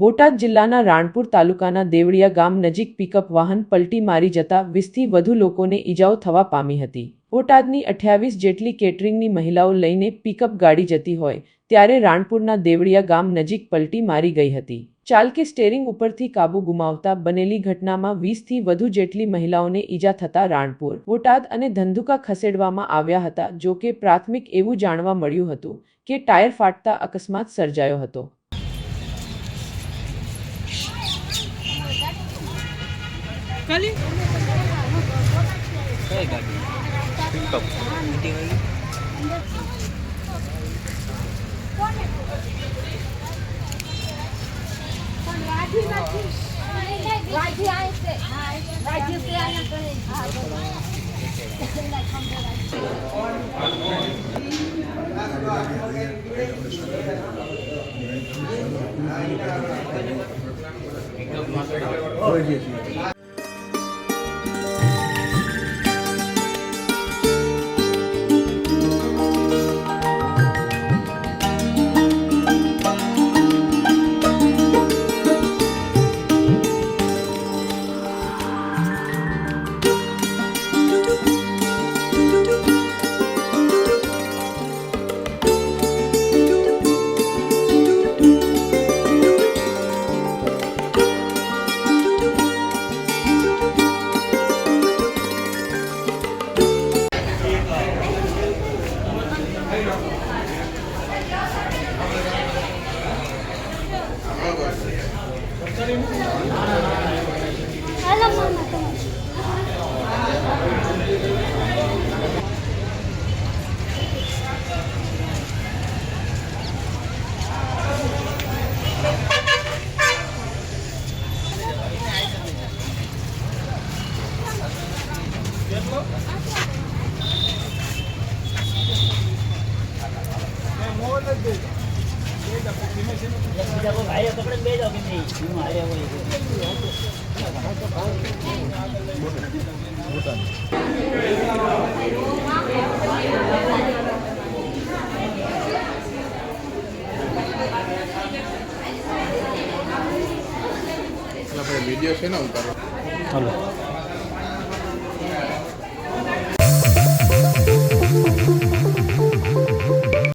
બોટાદ જિલ્લાના રાણપુર તાલુકાના દેવળિયા ગામ નજીક પિકઅપ વાહન પલટી મારી જતા 20થી વધુ લોકોને ઈજાઓ થવા પામી હતી। બોટાદની 28 જેટલી કેટરિંગની મહિલાઓ લઈને પિકઅપ ગાડી જતી હોય ત્યારે રાણપુરના દેવળિયા ગામ નજીક પલટી મારી ગઈ હતી। ચાલકે સ્ટેરિંગ ઉપરથી કાબુ ગુમાવતા બનેલી ઘટનામાં 20થી વધુ જેટલી મહિલાઓને ઈજા થતા રાણપુર, બોટાદ અને ધંધુકા ખસેડવામાં આવ્યા હતા। જો કે પ્રાથમિક એવું જાણવા મળ્યું હતું કે ટાયર ફાટતા અકસ્માત સર્જાયો હતો। कई गाड़ी पिकअप वीडियो से ना उतारो। हेलो।